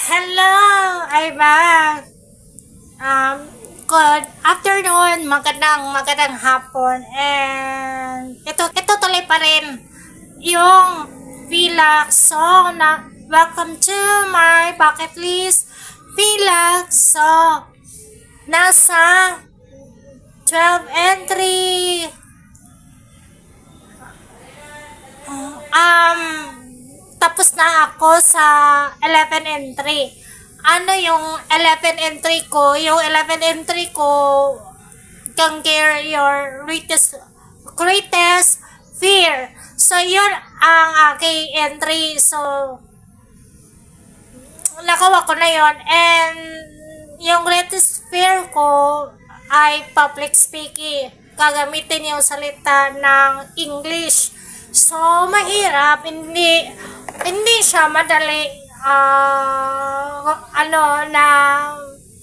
Hello! I'm back. Good afternoon, magandang hapon. And ito tuloy pa rin yung vlog song na welcome to my bucket list vlog. So, nasa 12 entry. Tapos na ako sa 11 entry. Ano yung 11 entry ko? Yung 11 entry ko, conquer your greatest fear. So, yun ang aking entry. So, nakawa ko na yun. And, yung greatest fear ko ay public speaking. Gagamitin yung salita ng English. So, mahirap. Hindi siya madali,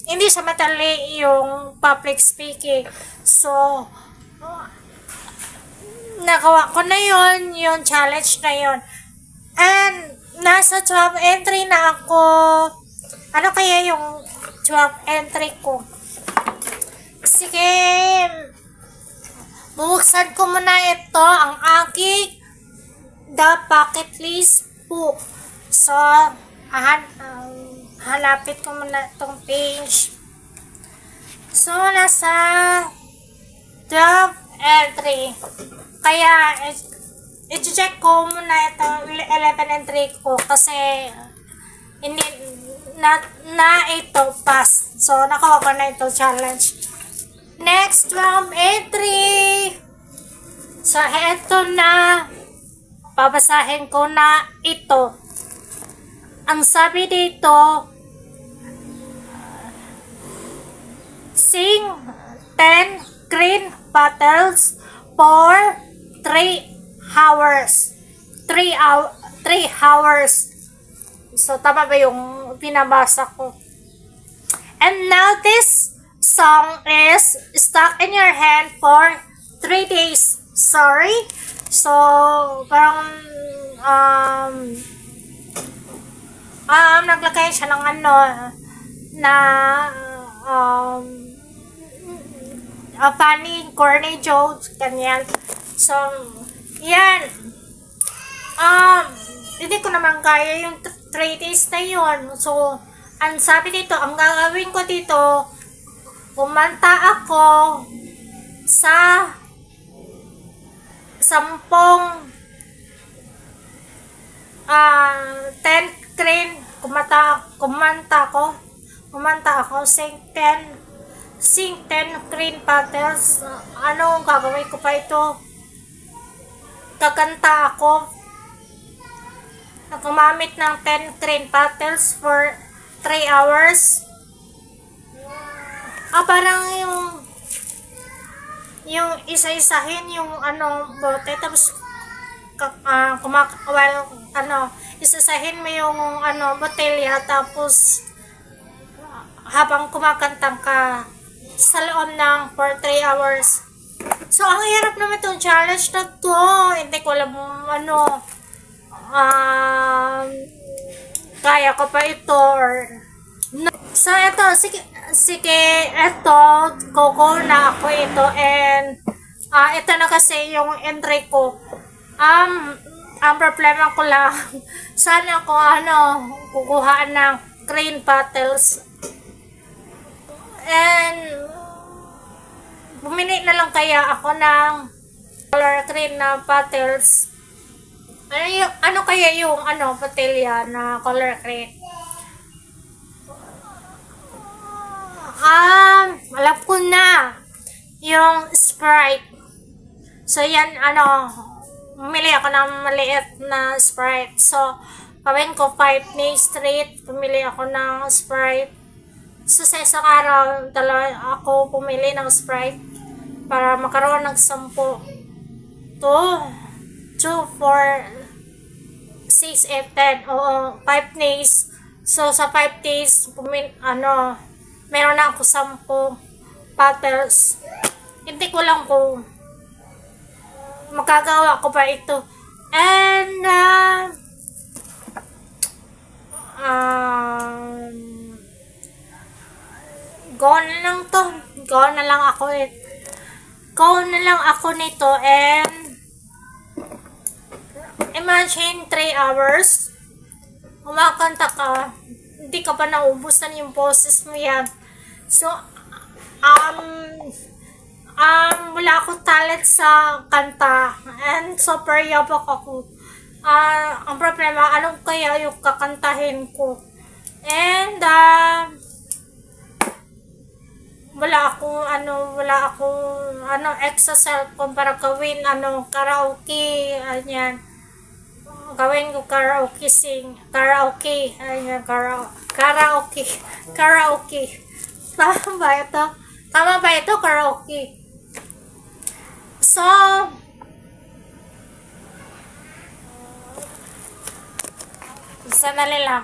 hindi siya madali yung public speaking. So, nagawa ko na yun, yung challenge na yun. And, nasa 12 entry na ako. Ano kaya yung 12 entry ko? Sige, bubuksan ko muna ito, ang aking The Bucket List book. So, hanapin ko muna itong page. So, nasa 12 entry. Kaya, i-check ko muna itong 11 entry ko kasi hindi na ito pass. So, nakuha ko na ito challenge. Next 12 entry. So, eto na. Babasahin ko na ito. Ang sabi dito, sing 10 green bottles for 3 hours. 3 hours. So, tama ba yung pinabasa ko? And now this song is stuck in your hand for 3 days. Sorry. So, parang naglagay siya ng funny, corny jokes, ganyan. So, yan. Hindi ko naman kaya yung 3 days na yun. So, ang sabi dito, ang gagawin ko dito, kumanta ako sa 10 green kumanta ako sing 10 green bottles. Ano gagawin ko pa ito? Kakanta ako, gumamit ng 10 green bottles for 3 hours. Parang yung isa-isahin yung bote, tapos isasahin mo yung botelya, tapos habang kumakantang ka sa loob ng for 3 hours. So, ang hirap naman itong challenge na to. Hindi ko alam kaya ko pa ito or no. So, ito, sige, ito, koko na ako ito, and ito na kasi yung entry ko. Ang problema ko lang, sana ko kukuhaan ng green bottles. And, bumili na lang kaya ako ng color green na bottles. Ano kaya yung botelya na color green? Alam ko na yung Sprite. So, yan, bumili ako ng maliit na Sprite. So, gawin ko 5 days straight, pumili ako ng Sprite. So, sa isang araw, ako pumili ng Sprite para makaroon ng 10. 2, 4, 6, 8, 10. Oo, 5 days. So, sa 5 days, meron na ako 10 bottles. Hindi ko lang kung magagawa ko pa ito. And, Go na lang to. Go na lang ako Go na lang ako nito and imagine 3 hours. Kumakanta ka. Hindi ka pa naubusan yung boses mo yan. So, wala akong talent sa kanta and super yabak ako. Ang problema, anong kaya yung kakantahin ko? And, wala akong exercise kung para gawin, karaoke, ayan. Gawin ko karaoke karaoke, ayan, karaoke. Tama ba ito? Karaoke. So, sandali lang.